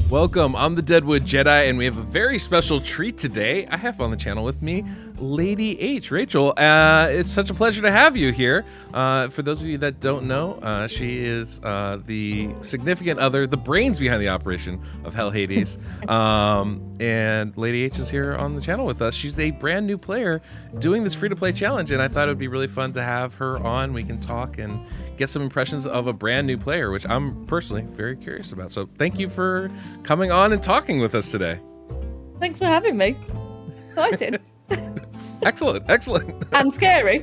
Welcome, I'm the DeadwoodJedi, and we have a very special treat today. I have on the channel with me Lady H, Rachel. It's such a pleasure to have you here. For those of you that don't know, she is the significant other, the brains behind the operation of HellHades. And Lady H is here on the channel with us. She's a brand new player doing this free-to-play challenge, and I thought it would be really fun to have her on. We can talk and get some impressions of a brand new player, which I'm personally very curious about. So thank you for coming on and talking with us today. Thanks for having me. Excited. Excellent, excellent. And scary.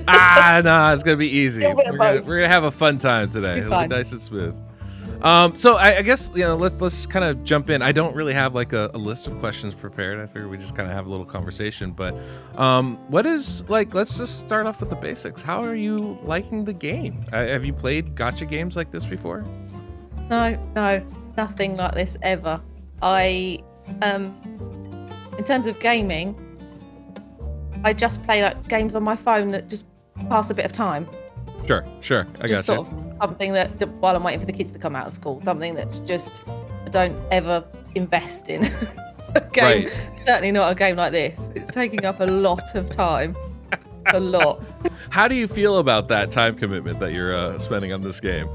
No, it's gonna be easy. We're both. gonna have a fun time today. It'll be fun. nice and smooth. So I guess, you know, let's kind of jump in. I don't really have like a list of questions prepared. I figure we just kind of have a little conversation. But what is, like, let's just start off with the basics. How are you liking the game? Have you played gacha games like this before? No, nothing like this ever. In terms of gaming, I just play like games on my phone that just pass a bit of time. Sure. I got you. Sort of something that while I'm waiting for the kids to come out of school, something that's just I don't ever invest in. A game, Right. Certainly not a game like this. It's taking up a lot of time. A lot. How do you feel about that time commitment that you're spending on this game?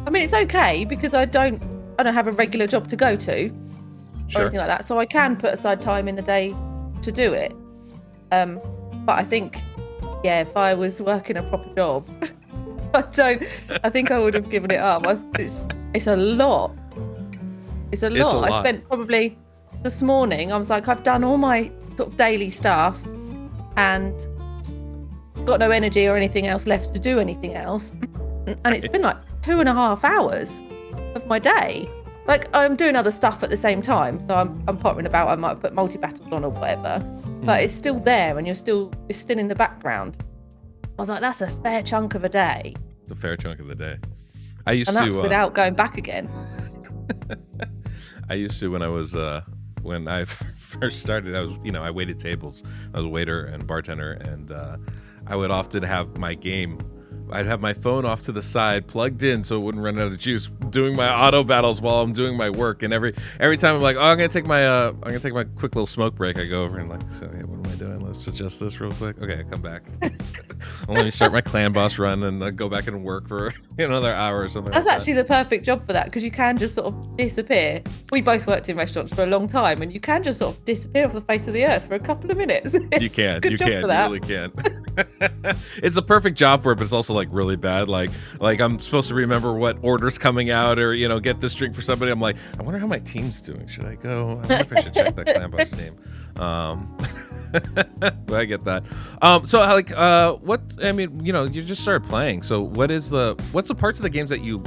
I mean, it's okay because I don't have a regular job to go to or Sure. anything like that, so I can put aside time in the day to do it. But I think, yeah, if I was working a proper job, I think I would have given it up. It's a lot. It's a lot. I spent probably this morning, I was like, I've done all my sort of daily stuff and got no energy or anything else left to do anything else. And it's been like 2.5 hours of my day. Like, I'm doing other stuff at the same time. So I'm pottering about. I might have put multi-battles on or whatever. But it's still there and it's still in the background. I was like, that's a fair chunk of a day. It's a fair chunk of the day. I used and that's to without going back again. I used to when I first started, I waited tables. I was a waiter and bartender, and I would often have my game. I'd have my phone off to the side, plugged in so it wouldn't run out of juice, doing my auto battles while I'm doing my work. And every time I'm like, oh, I'm gonna take my quick little smoke break. I go over and like, so yeah, what am I doing? Let's adjust this real quick. Okay, I come back. Let me start my clan boss run and go back and work for another hour or something. That's like actually the perfect job for that because you can just sort of disappear. We both worked in restaurants for a long time, and you can just sort of disappear off the face of the earth for a couple of minutes. You can. Good You job can. for that. You really can. It's a perfect job for it, but it's also like really bad. Like I'm supposed to remember what order's coming out, or get this drink for somebody. I'm like, I wonder how my team's doing. Should I go? I wonder if I should check that clan boss team. But I get that. So like, what? I mean, you just started playing. So what's the parts of the games that you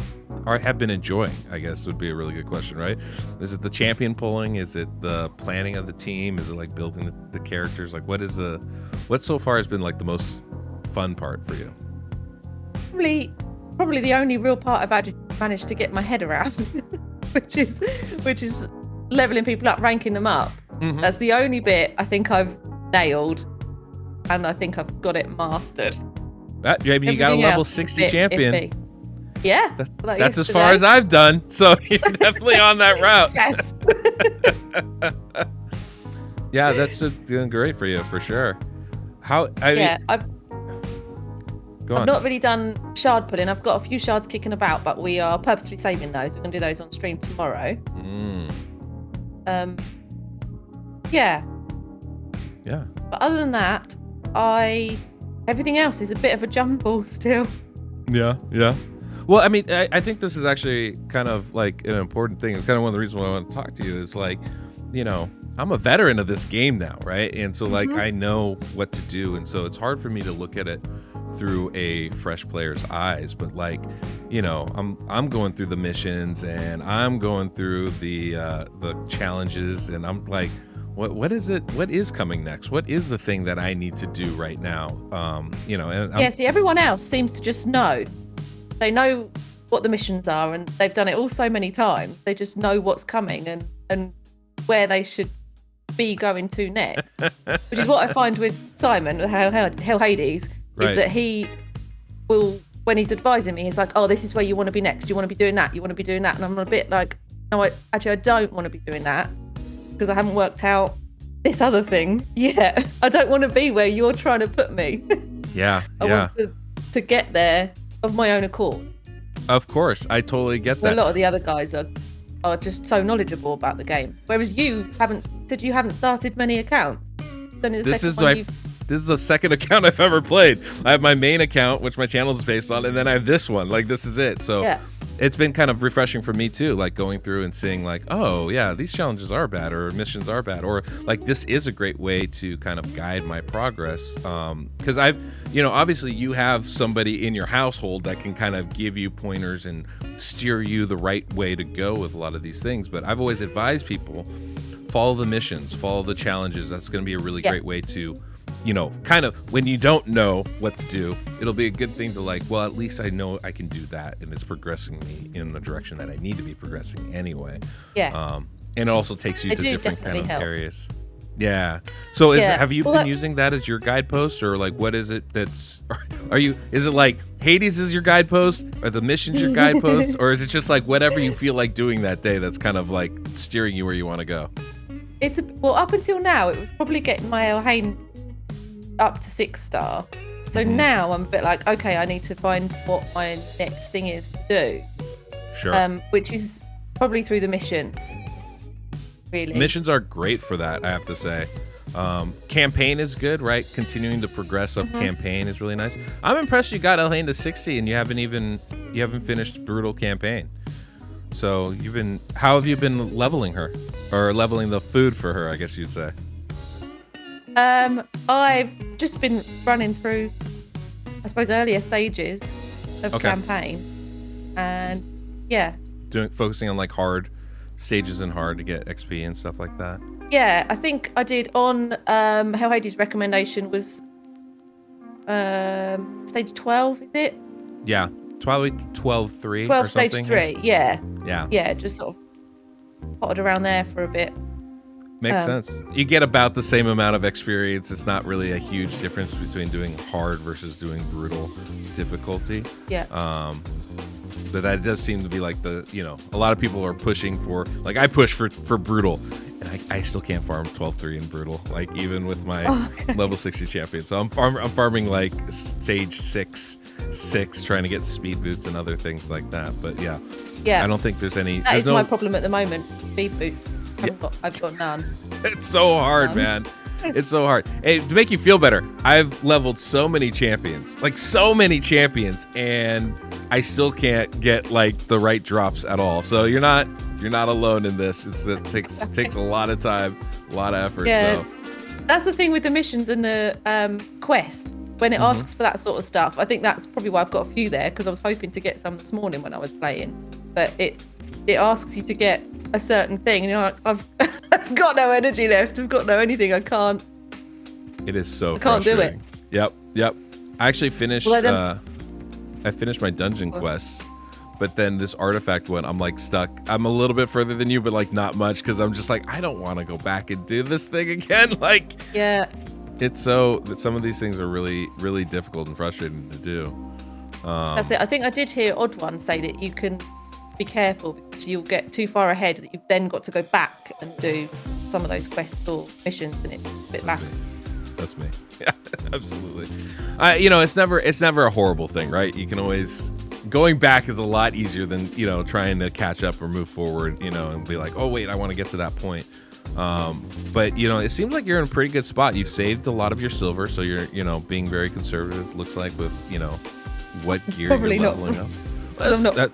have been enjoying? I guess would be a really good question, right? Is it the champion pulling? Is it the planning of the team? Is it like building the characters? Like, what so far has been like the most fun part for you? Probably the only real part I've actually managed to get my head around, which is leveling people up, ranking them up. Mm-hmm. That's the only bit I think I've nailed, and I think I've got it mastered. You got a level 60 champion. Iffy. Yeah, that's as far as I've done. So you're definitely on that route. Yes. Yeah, that's doing great for you for sure. I've Go on. not really done shard pulling. I've got a few shards kicking about, but we are purposely saving those. We're going to do those on stream tomorrow. Yeah. But other than that, everything else is a bit of a jumble still. Yeah. Well, I mean, I think this is actually kind of like an important thing. It's kind of one of the reasons why I want to talk to you is like, I'm a veteran of this game now, right? And so like, I know what to do. And so it's hard for me to look at it through a fresh player's eyes, but like, I'm going through the missions and I'm going through the challenges, and I'm like, what is it? What is coming next? What is the thing that I need to do right now? See, everyone else seems to just know. They know what the missions are, and they've done it all so many times. They just know what's coming and where they should be going to next. Which is what I find with Simon, HellHades, Right. is that he will, when he's advising me, he's like, oh, this is where you want to be next. You want to be doing that. You want to be doing that. And I'm a bit like, no, I don't want to be doing that because I haven't worked out this other thing yet. I don't want to be where you're trying to put me. Yeah. I Yeah. want to get there of my own accord. Of course. I totally get Well, that. a lot of the other guys are just so knowledgeable about the game. Whereas you haven't started many accounts. It's only the This second is one this is the second account I've ever played. I have my main account, which my channel is based on, and then I have this one. Like, this is it. So Yeah. it's been kind of refreshing for me too, like going through and seeing like, oh yeah, these challenges are bad or missions are bad, or like this is a great way to kind of guide my progress. Because I've, obviously you have somebody in your household that can kind of give you pointers and steer you the right way to go with a lot of these things. But I've always advised people, follow the missions, follow the challenges. That's going to be a really great way to, kind of when you don't know what to do, it'll be a good thing to like, well, at least I know I can do that, and it's progressing me in the direction that I need to be progressing anyway. Yeah. And it also takes you They to do different kind of definitely help. areas. Yeah. So have you Well, been using that as your guidepost, or like what is it that's is it like Hades is your guidepost, or the missions your guidepost, or is it just like whatever you feel like doing that day that's kind of like steering you where you want to go? Well, up until now, it was probably getting my Elhain up to 6-star. So now I'm a bit like, okay, I need to find what my next thing is to do. Sure. Which is probably through the missions. Really. Missions are great for that, I have to say. Campaign is good, right? Continuing to progress up campaign is really nice. I'm impressed you got Elhain to 60 and you haven't finished Brutal Campaign. So how have you been leveling her? Or leveling the food for her, I guess you'd say. I've just been running through, I suppose, earlier stages of campaign. And yeah. Focusing on like hard stages and hard to get XP and stuff like that. Yeah, I think I did on HellHades' recommendation was stage 12, is it? Yeah, probably 12-3 12 or something. stage 3, yeah. Yeah. Yeah, just sort of potted around there for a bit. Makes sense. You get about the same amount of experience. It's not really a huge difference between doing hard versus doing brutal difficulty. Yeah. But that does seem to be like a lot of people are pushing for, like I push for brutal, and I still can't farm 12-3 in brutal, like even with my level 60 champion. So I'm farming like stage 6 trying to get speed boots and other things like that. But yeah, I don't think there's any. That is my problem at the moment. Speed boots. I've got none. It's so hard, man. It's so hard. Hey, to make you feel better, I've leveled so many champions, and I still can't get like the right drops at all. So you're not alone in this. It takes a lot of time, a lot of effort. Yeah. So That's the thing with the missions and the quest. When it asks for that sort of stuff, I think that's probably why I've got a few there, because I was hoping to get some this morning when I was playing. But it asks you to get a certain thing, and you're like, I've got no energy left. I've got no anything. I can't. it is so. I can't do it. Yep. I actually finished. Well, I finished my dungeon quests, but then this artifact one, I'm like stuck. I'm a little bit further than you, but like not much, because I'm just like, I don't want to go back and do this thing again. Like, Yeah. it's so that some of these things are really, really difficult and frustrating to do. That's it. I think I did hear Odd One say that you can be careful because you'll get too far ahead that you've then got to go back and do some of those quests or missions, and it's a bit back. That's me. Yeah, absolutely. It's never a horrible thing, right? You can always going back is a lot easier than trying to catch up or move forward, and be like, oh wait, I want to get to that point. But it seems like you're in a pretty good spot. You've saved a lot of your silver, so you're being very conservative. It looks like with what gear Probably you're not. leveling up. I'm not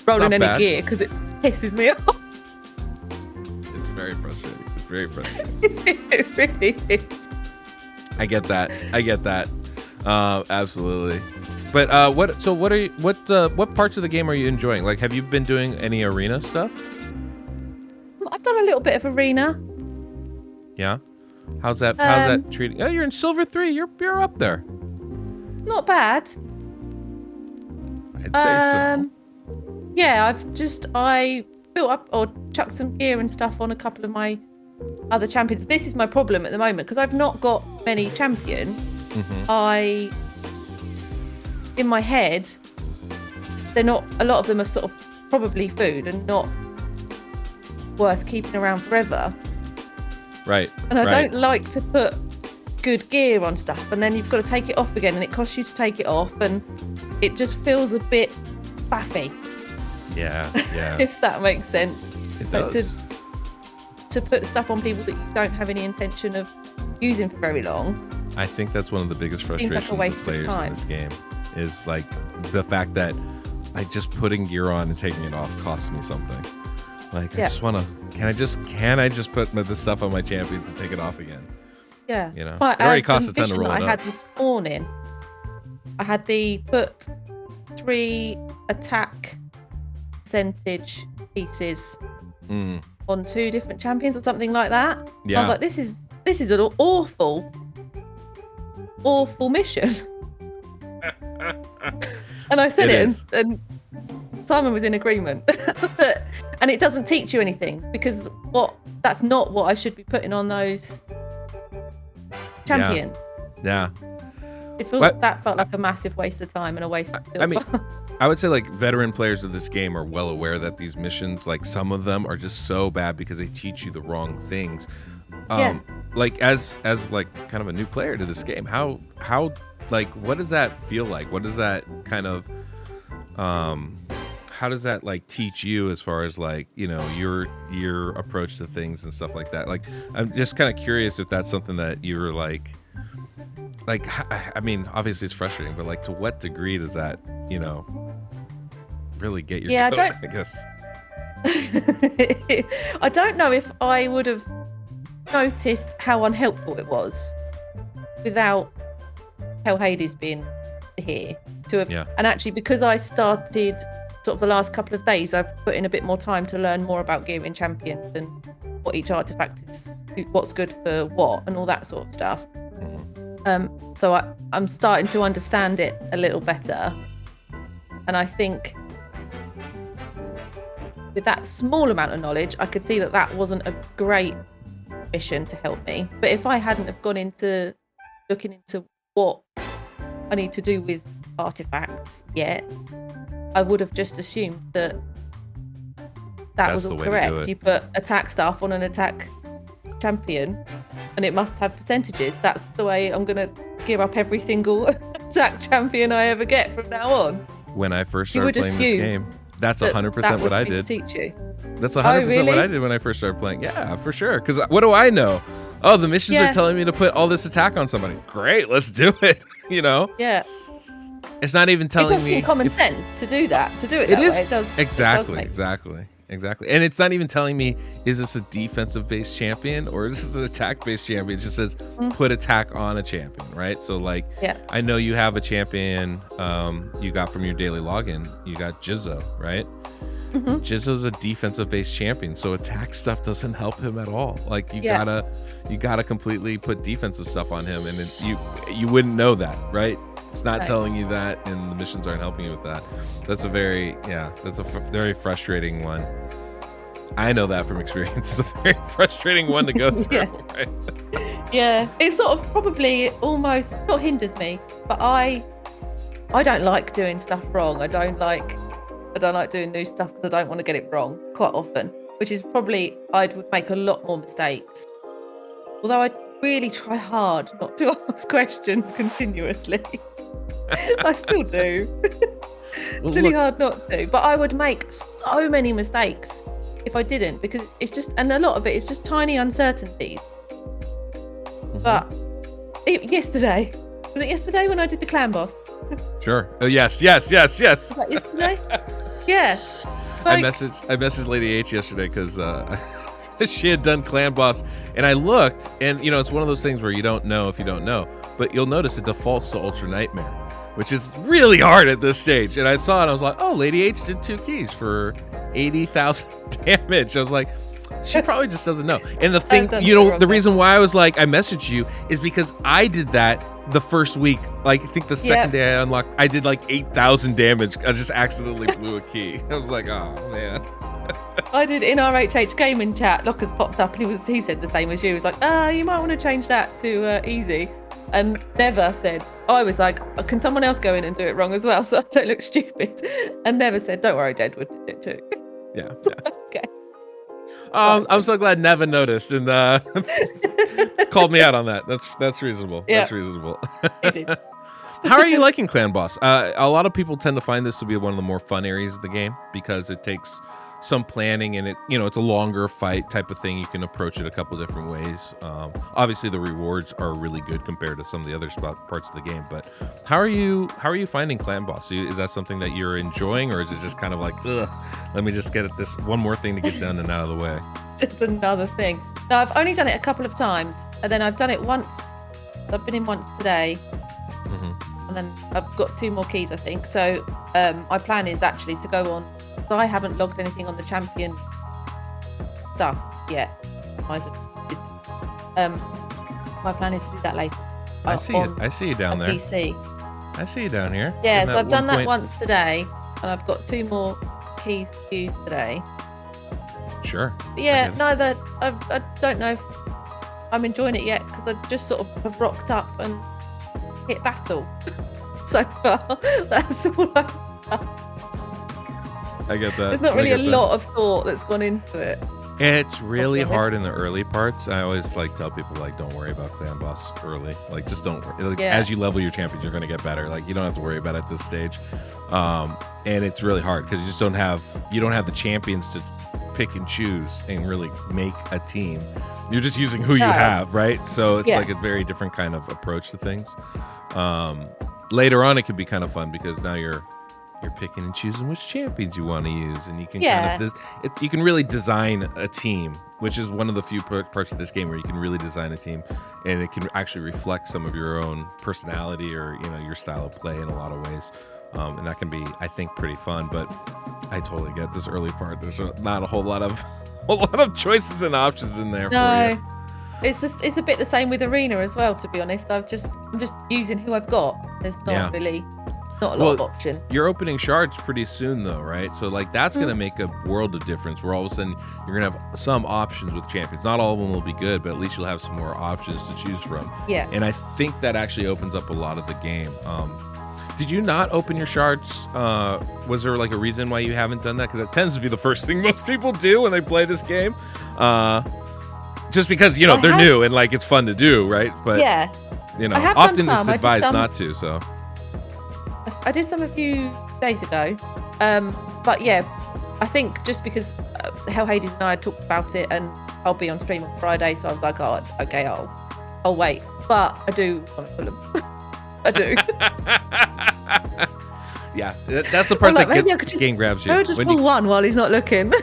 rolling any gear because it pisses me off. It's very frustrating. It's very frustrating. It really is. I get that. Absolutely. But what parts of the game are you enjoying? Like, have you been doing any arena stuff? I've done a little bit of arena. Yeah. How's that treating? Oh, you're in silver 3. You're up there. Not bad. I'd say so. Yeah, I built up or chucked some gear and stuff on a couple of my other champions. This is my problem at the moment because I've not got many champion. In my head, they're not. A lot of them are sort of probably food and not worth keeping around forever. Right. And I don't like to put good gear on stuff, and then you've got to take it off again, and it costs you to take it off, and it just feels a bit faffy. Yeah. If that makes sense. It does. To put stuff on people that you don't have any intention of using for very long. I think that's one of the biggest frustrations like a waste of players of time in this game is like the fact that just putting gear on and taking it off costs me something. Like I just want to. Can I just put this stuff on my champion to take it off again? Yeah. You know, it already costs a ton to roll it up. I had this morning. I had the put 3 attack percentage pieces on 2 different champions or something like that. Yeah. I was like, this is an awful mission. And I said it and Simon was in agreement. And it doesn't teach you anything because that's not what I should be putting on those champions. Yeah. That felt like a massive waste of time and a waste of silver. I mean, I would say like veteran players of this game are well aware that these missions, like some of them are just so bad because they teach you the wrong things. Like as like kind of a new player to this game, how like what does that feel like? What does that kind of how does that like teach you as far as like, you know, your approach to things and stuff like that? Like I'm just kind of curious if that's something that you were like I mean, obviously it's frustrating, but like to what degree does that, you know, really get your goat, I guess. I don't know if I would have noticed how unhelpful it was without HellHades being here to have, and actually because I started sort of the last couple of days, I've put in a bit more time to learn more about gearing champions and what each artifact is, what's good for what, and all that sort of stuff. So I'm starting to understand it a little better, and I think with that small amount of knowledge, I could see that wasn't a great mission to help me. But if I hadn't have gone into looking into what I need to do with artifacts yet, I would have just assumed that was all correct. You put attack stuff on an attack champion and it must have percentages. That's the way I'm gonna gear up every single attack champion I ever get from now on. When I first started playing this game, that's 100% what I did. Teach you. That's 100% what I did when I first started playing. Yeah, for sure. Because what do I know? Oh, the missions are telling me to put all this attack on somebody. Great, let's do it. You know? Yeah. It's not even telling me. It does make common sense to do that. To do it that way. It does. Exactly. And it's not even telling me, is this a defensive-based champion or is this an attack-based champion? It just says put attack on a champion, right? So like, I know you have a champion you got from your daily login. You got Jizzo, right? Jizzo's a defensive-based champion, so attack stuff doesn't help him at all. Like you gotta completely put defensive stuff on him, and you wouldn't know that, right? It's not telling you that, and the missions aren't helping you with that. That's a very very frustrating one. I know that from experience. It's a very frustrating one to go through. Right? Yeah, it sort of probably almost not hinders me, but I don't like doing stuff wrong. I don't like doing new stuff because I don't want to get it wrong quite often, which is probably I would make a lot more mistakes. Although I really try hard not to ask questions continuously. I still do. It's really hard not to, but I would make so many mistakes if I didn't, because it's just, and a lot of it is just tiny uncertainties. But yesterday, was it yesterday when I did the clan boss? Sure. Oh, yes. Was that yesterday? Yeah. Like, I messaged Lady H yesterday because she had done clan boss, and I looked, and you know, it's one of those things where you don't know if you don't know, but you'll notice it defaults to Ultra Nightmare, which is really hard at this stage. And I saw it, and I was like, oh, Lady H did 2 keys for 80,000 damage. I was like, she probably just doesn't know. And the thing, you know, the reason why I was like, I messaged you is because I did that the first week. Like, I think the second day I unlocked, I did like 8,000 damage. I just accidentally blew a key. I was like, oh, man. I did in our HH gaming chat. Locker's popped up, and he said the same as you. He was like, you might want to change that to easy, and never said. I was like, can someone else go in and do it wrong as well, so I don't look stupid? And never said, don't worry, Deadwood did it too. Yeah. Okay. I'm so glad Neva noticed and called me out on that. That's reasonable. Yeah. That's reasonable. He did. How are you liking Clan Boss? A lot of people tend to find this to be one of the more fun areas of the game because it takes some planning and it's a longer fight type of thing. You can approach it a couple different ways. Obviously, the rewards are really good compared to some of the other parts of the game. But how are you finding Clan Boss? Is that something that you're enjoying, or is it just kind of like, ugh, let me just get this one more thing to get done and out of the way? Just another thing. No, I've only done it a couple of times, and then I've done it once. I've been in once today. Mm-hmm. And then I've got 2 more keys, I think. So my plan is actually to go on. So I haven't logged anything on the champion stuff yet. My plan is to do that later. I see you down there. PC. I see you down here. Yeah, so I've done that once today, and I've got 2 more keys to use today. Sure. But yeah, neither. I don't know if I'm enjoying it yet because I just sort of have rocked up and hit battle so far. That's all I've done. I get that. There's not really a lot of thought that's gone into it. It's really hard in the early parts. I always tell people don't worry about Clan Boss early. Just don't worry. As you level your champions, you're going to get better. You don't have to worry about it at this stage. And it's really hard because you don't have the champions to pick and choose and really make a team. You're just using who you have, right? So it's a very different kind of approach to things. Later on, it can be kind of fun because now you're picking and choosing which champions you want to use, and you can you can really design a team, which is one of the few parts of this game where you can really design a team, and it can actually reflect some of your own personality or your style of play in a lot of ways, and that can be, I think, pretty fun. But I totally get this early part. There's not a whole lot of choices and options in there for you. It's a bit the same with Arena as well, to be honest. I'm just using who I've got. There's not really not a lot of option. You're opening shards pretty soon though, right? So that's gonna make a world of difference where all of a sudden you're gonna have some options with champions. Not all of them will be good, but at least you'll have some more options to choose from. Yeah. And I think that actually opens up a lot of the game. Did you not open your shards? Was there a reason why you haven't done that? Because that tends to be the first thing most people do when they play this game. Just because they're new and it's fun to do, right? But often it's advised not to. So I did some a few days ago, but yeah, I think just because HellHades and I had talked about it, and I'll be on stream on Friday, so I was like, oh, okay, I'll wait. But I do want to pull them. I do. Yeah, that's the part that game grabs you. I would just pull one while he's not looking.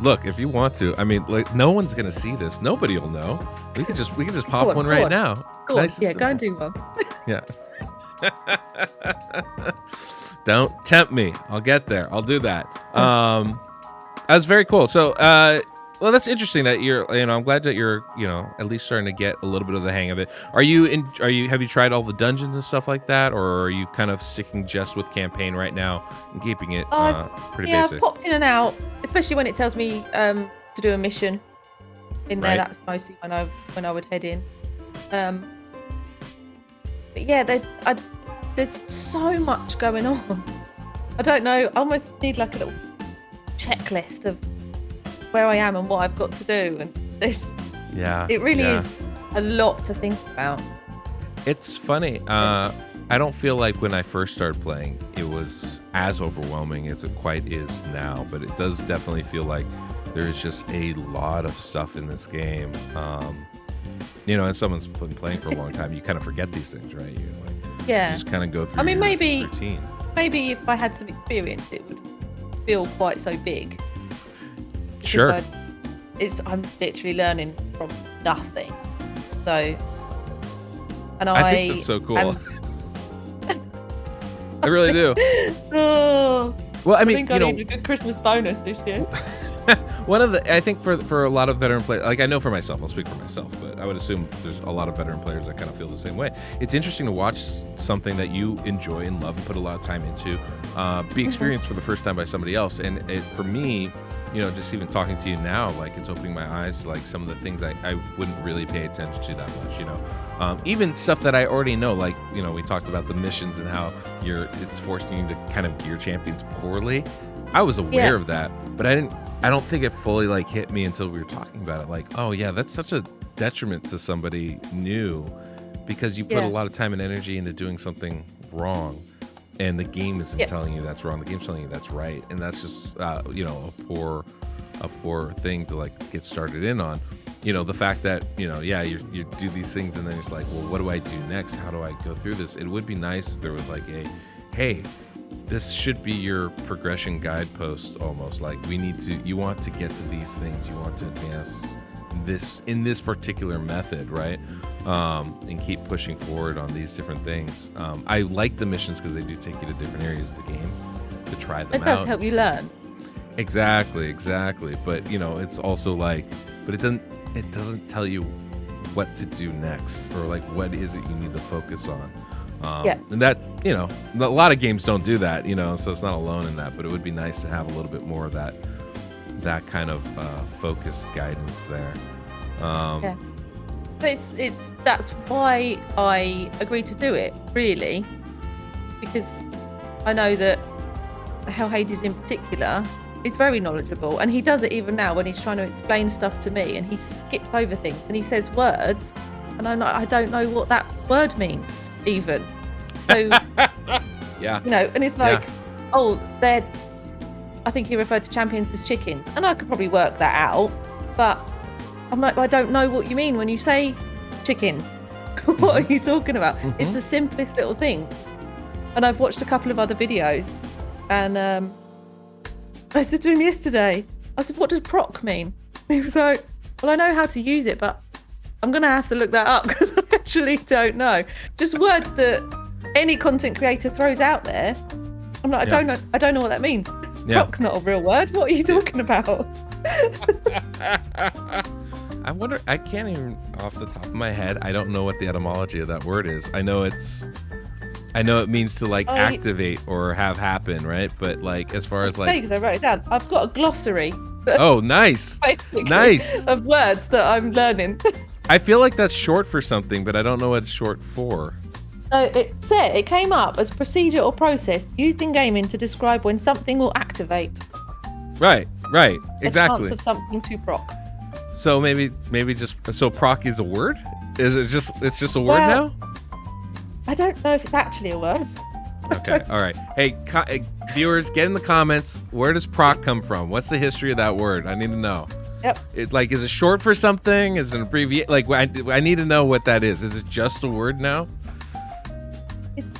Look, if you want to, I mean, no one's gonna see this. Nobody will know. We could just pop one right now. Go on. Yeah, go and do one. Yeah. Don't tempt me. I'll get there. I'll do that. That's very cool. So, well, that's interesting that I'm glad that you're, at least starting to get a little bit of the hang of it. Have you tried all the dungeons and stuff like that, or are you kind of sticking just with campaign right now and keeping it pretty basic? I've popped in and out, especially when it tells me to do a mission in there. Right. That's mostly when I would head in. But yeah, there's so much going on. I don't know. I almost need a little checklist of where I am and what I've got to do, and it really is a lot to think about. It's funny. I don't feel like when I first started playing it was as overwhelming as it quite is now, but it does definitely feel like there's just a lot of stuff in this game. And someone's been playing for a long time, you kind of forget these things, right? You just kind of go through routine. Maybe if I had some experience it would feel quite so big. Sure. I'm literally learning from nothing. So, and I think that's so cool. I really do. Oh, well, I think I need a good Christmas bonus this year. One of the, I think for a lot of veteran players, like I know for myself, I'll speak for myself, but I would assume there's a lot of veteran players that kind of feel the same way. It's interesting to watch something that you enjoy and love and put a lot of time into, be experienced for the first time by somebody else. And for me, you know, just even talking to you now, like it's opening my eyes to like some of the things I wouldn't really pay attention to that much, you know. Even stuff that I already know, like, you know, we talked about the missions and how it's forcing you to kind of gear champions poorly. I was aware of that, but I don't think it fully like hit me until we were talking about it. Like, oh yeah, that's such a detriment to somebody new because you put a lot of time and energy into doing something wrong, and the game isn't telling you that's wrong. The game's telling you that's right, and that's just you know, a poor thing to like get started in on. You know, the fact that, you know, you do these things and then it's like, well, what do I do next? How do I go through this? It would be nice if there was like hey, this should be your progression guidepost almost. Like you want to get to these things. You want to advance this in this particular method, right? And keep pushing forward on these different things. I like the missions because they do take you to different areas of the game to try them out. It does help you learn. Exactly. But, you know, it's also like, but it doesn't tell you what to do next or like what is it you need to focus on. And that, you know, a lot of games don't do that, you know, so it's not alone in that, but it would be nice to have a little bit more of that kind of focused guidance there. But that's why I agreed to do it, really, because I know that HellHades in particular is very knowledgeable, and he does it even now when he's trying to explain stuff to me, and he skips over things and he says words, and I don't know what that word means even. So you know, and it's like, oh, I think he referred to champions as chickens, and I could probably work that out, but I'm like, I don't know what you mean when you say chicken. What are you talking about? It's the simplest little things. And I've watched a couple of other videos, and I said to him yesterday, I said, what does proc mean? He was like, well, I know how to use it, but I'm going to have to look that up because I actually don't know. Just words that any content creator throws out there. I'm like, I don't know what that means. Proc's not a real word. What are you talking about? I wonder, I can't even off the top of my head, I don't know what the etymology of that word is. I know it means to like activate or have happen, right? But like as far as like, because I wrote it down. I've got a glossary. Oh, nice. Nice. Of words that I'm learning. I feel like that's short for something, but I don't know what it's short for. So it came up as procedure or process used in gaming to describe when something will activate. Right, exactly. A chance of something to proc. So maybe just, so proc is a word? Is it just, it's just a word now? I don't know if it's actually a word. Okay, all right. Hey, viewers, get in the comments. Where does proc come from? What's the history of that word? I need to know. Yep. Is it short for something? Is it an abbreviation? Like, I need to know what that is. Is it just a word now?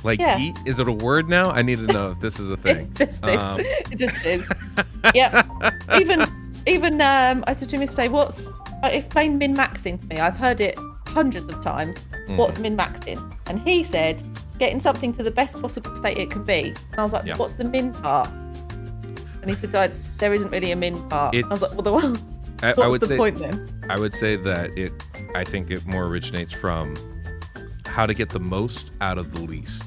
Like heat? Is it a word now? I need to know if this is a thing. It just is. It just is. Yeah. Even I said to him yesterday, explain min-maxing to me. I've heard it hundreds of times. What's min-maxing? And he said, getting something to the best possible state it can be. And I was like, what's the min part? And he said, there isn't really a min part. I was like, well, what's the point then? I would say that I think it more originates from how to get the most out of the least.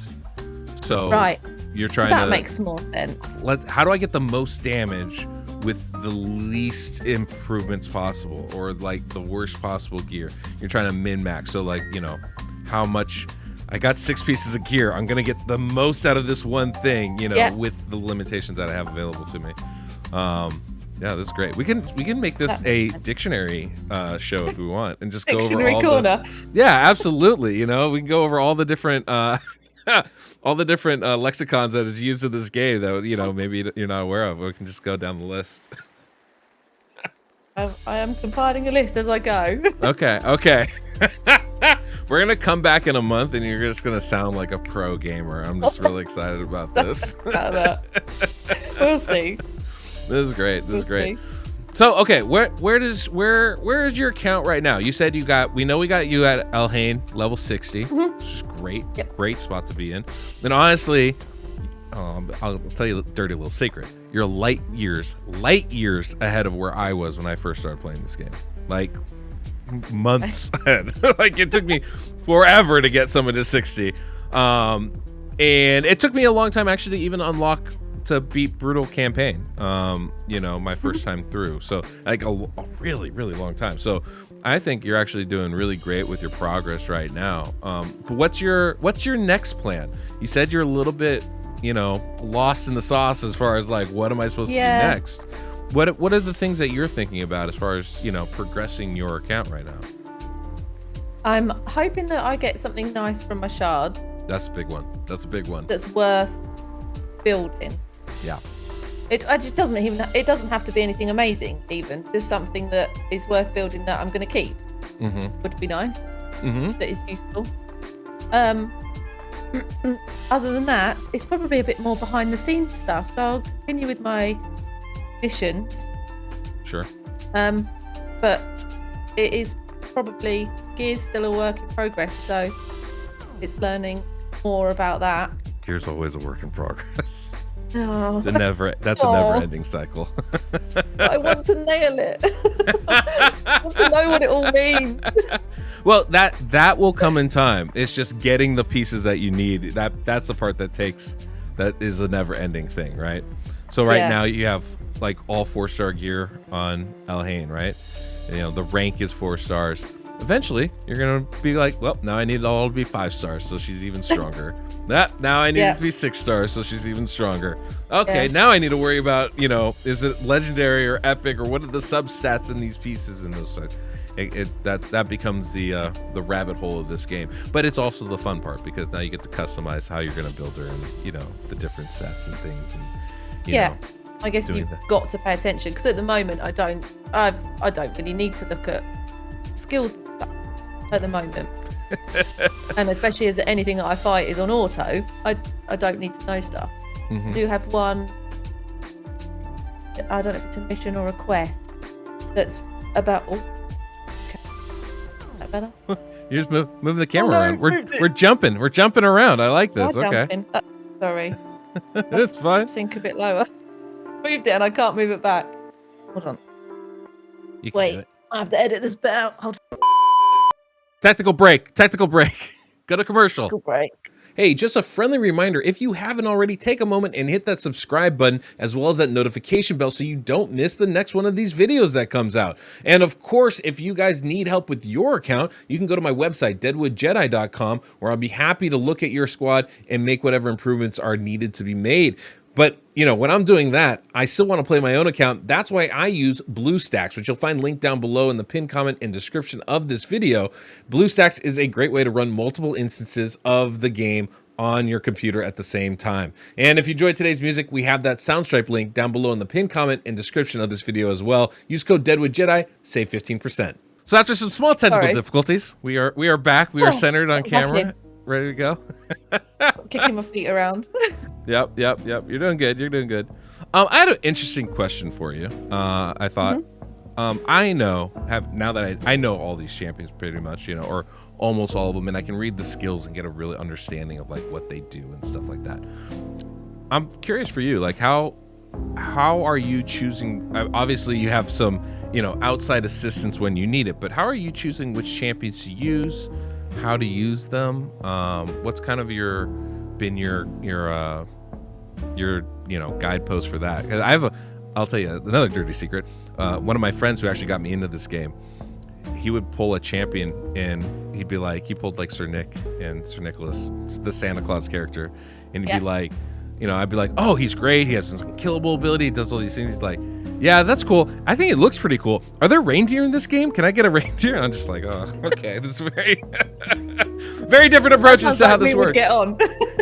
So you're trying that makes more sense. How do I get the most damage with the least improvements possible, or like the worst possible gear? You're trying to min-max. So like, you know, how much I got 6 pieces of gear. I'm going to get the most out of this one thing, you know, with the limitations that I have available to me. Yeah, that's great. We can make this a dictionary show if we want, and just go over all corner. Yeah, absolutely. You know, we can go over all the different lexicons that is used in this game that, you know, maybe you're not aware of. We can just go down the list. I am compiling a list as I go. Okay. We're gonna come back in a month, and you're just gonna sound like a pro gamer. I'm just really excited about this. We'll see. This is great. So, okay, where is your account right now? You said we got you at HellHades level 60, which is great. Great spot to be in. And honestly, I'll tell you a dirty little secret. You're light years ahead of where I was when I first started playing this game. Like months ahead. Like it took me forever to get someone to 60. And it took me a long time actually to even unlock to beat Brutal Campaign. My first time through. So like a really, really long time. So I think you're actually doing really great with your progress right now. But what's your next plan? You said you're a little bit, lost in the sauce as far as like, what am I supposed to do next? What are the things that you're thinking about as far as, progressing your account right now? I'm hoping that I get something nice from my shard. That's a big one. That's a big one. That's worth building. Yeah. It doesn't have to be anything amazing, even just something that is worth building that I'm going to keep. Would be nice. That is useful. Other than that, it's probably a bit more behind the scenes stuff. So I'll continue with my missions. Sure. But it is probably Gear's still a work in progress, so it's learning more about that. Gear's always a work in progress. Oh. That's a never-ending cycle. I want to nail it. I want to know what it all means. Well, that will come in time. It's just getting the pieces that you need. That's the part that is a never-ending thing, right? So right now you have like all 4-star gear on HellHades, right? The rank is 4 stars. Eventually, you're gonna be like, well, now I need it all to be 5 stars, so she's even stronger. Now I need it to be 6 stars, so she's even stronger. Okay, now I need to worry about, is it legendary or epic, or what are the substats in these pieces and those such. That becomes the rabbit hole of this game. But it's also the fun part, because now you get to customize how you're gonna build her, and the different sets and things, and you know. I guess you've got to pay attention, because at the moment I don't really need to look at skills at the moment. And especially as anything that I fight is on auto, I don't need to know stuff. I do have one, I don't know if it's a mission or a quest, that's about is that better? You're just moving the camera around. We're jumping around. I like this. Okay. Sorry. It's fine. Sink a bit lower. Moved it and I can't move it back. Hold on. Wait, I have to edit this bit out. Hold on. Tactical break. Go to commercial. Tactical break. Hey, just a friendly reminder, if you haven't already, take a moment and hit that subscribe button, as well as that notification bell, so you don't miss the next one of these videos that comes out. And of course, if you guys need help with your account, you can go to my website, DeadwoodJedi.com, where I'll be happy to look at your squad and make whatever improvements are needed to be made. But, when I'm doing that, I still want to play my own account. That's why I use BlueStacks, which you'll find linked down below in the pinned comment and description of this video. BlueStacks is a great way to run multiple instances of the game on your computer at the same time. And if you enjoyed today's music, we have that Soundstripe link down below in the pinned comment and description of this video as well. Use code DeadwoodJedi, save 15%. So after some small technical difficulties, we are back. We are centered on camera. Ready to go? Kicking my feet around. Yep. You're doing good. I had an interesting question for you. I thought, I know all these champions pretty much, or almost all of them, and I can read the skills and get a really understanding of like what they do and stuff like that. I'm curious for you, like how are you choosing? Obviously, you have some, outside assistance when you need it, but how are you choosing which champions to use? How to use them? What's kind of your guidepost for that? 'Cause I'll tell you another dirty secret. One of my friends who actually got me into this game, he would pull a champion and he pulled like Sir Nick and Sir Nicholas, the Santa Claus character, and he'd be like, I'd be like, oh, he's great. He has some killable ability. He does all these things. He's like, yeah, that's cool. I think it looks pretty cool. Are there reindeer in this game? Can I get a reindeer? And I'm just like, oh, okay. This is very, very different approaches to how this works. Get on.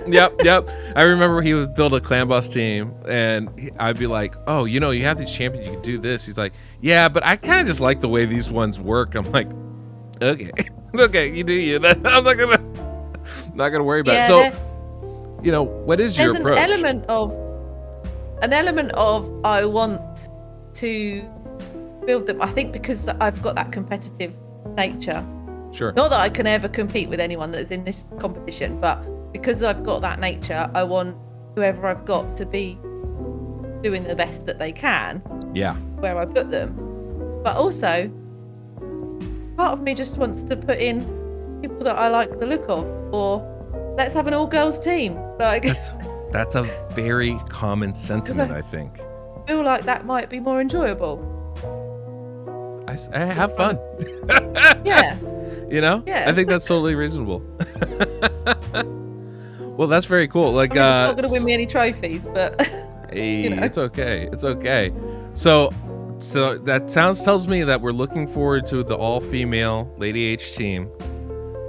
Yep. I remember he would build a clan boss team, and I'd be like, oh, you have these champions. You can do this. He's like, yeah, but I kind of just like the way these ones work. I'm like, okay, you do you. I'm not gonna worry about it. So, what is your approach? There's an element of I want to build them. I think because I've got that competitive nature. Sure. Not that I can ever compete with anyone that's in this competition, but because I've got that nature, I want whoever I've got to be doing the best that they can Yeah. where I put them. But also, part of me just wants to put in people that I like the look of, or let's have an all-girls team. Like, That's a very common sentiment, I think. I feel like that might be more enjoyable. I have fun. Yeah. You know? Yeah. I think that's totally reasonable. Well, that's very cool. Like, I mean, it's not going to win me any trophies, but hey, you know. it's okay. It's okay. So that tells me that we're looking forward to the all-female Lady H team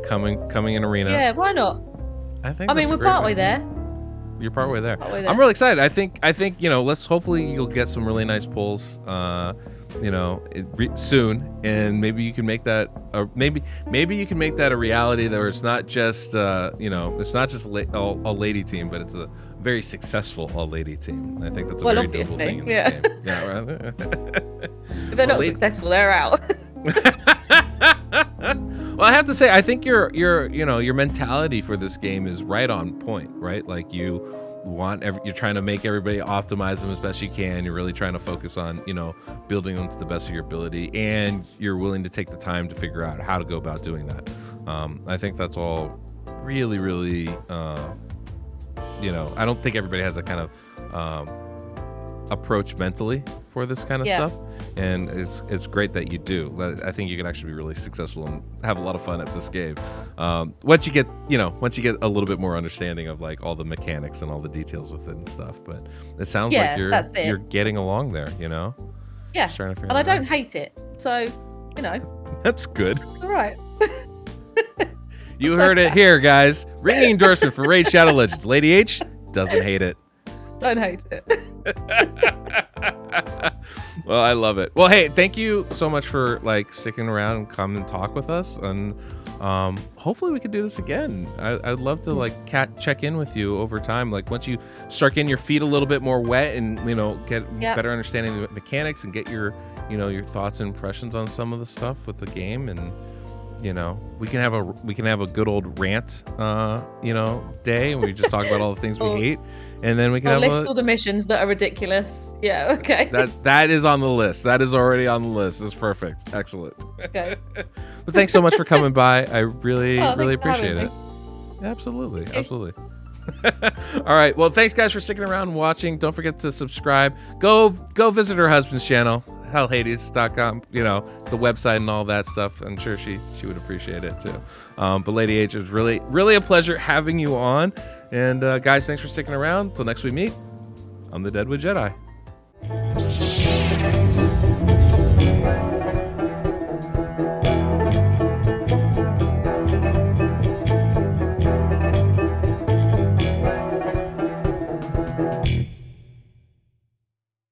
coming in arena. Yeah, why not? I think. I mean, we're partway there. You're partway there. Partway there. I'm really excited. I think let's hopefully you'll get some really nice pulls. Soon, and maybe you can make that, or maybe you can make that a reality. That it's not just it's not just all lady team, but it's a very successul all lady team. I think that's a very doable thing in this game. Yeah, right. If they're not successful, they're out. Well, I have to say, I think your mentality for this game is right on point, right? Like you're trying to make everybody optimize them as best you can. You're really trying to focus on, building them to the best of your ability, and you're willing to take the time to figure out how to go about doing that. I think that's all really, really, I don't think everybody has that kind of approach mentally for this kind of stuff, and it's great that you do. I think you can actually be really successful and have a lot of fun at this game once you get a little bit more understanding of like all the mechanics and all the details with it and stuff. But it sounds like you're getting along there, Yeah, and I don't hate it, so that's good. All right. You heard it here, guys. Ringing endorsement for Raid Shadow Legends. Lady H doesn't hate it. Don't hate it. Well, I love it. Well, hey, thank you so much for sticking around and come and talk with us, and hopefully we could do this again. I'd love to check in with you over time. Like once you start getting your feet a little bit more wet and get better understanding of the mechanics and get your your thoughts and impressions on some of the stuff with the game, and we can have a good old rant day, and we just talk about all the things we hate. And then we can list all the missions that are ridiculous. Yeah, okay. That is on the list. That is already on the list. It's perfect. Excellent. Okay. But thanks so much for coming by. I really appreciate it. Me. Absolutely. All right. Well, thanks guys for sticking around and watching. Don't forget to subscribe. Go visit her husband's channel, HellHades.com, the website and all that stuff. I'm sure she would appreciate it too. But Lady H, it was really a pleasure having you on. And guys, thanks for sticking around. Till next we meet, I'm the Deadwood Jedi.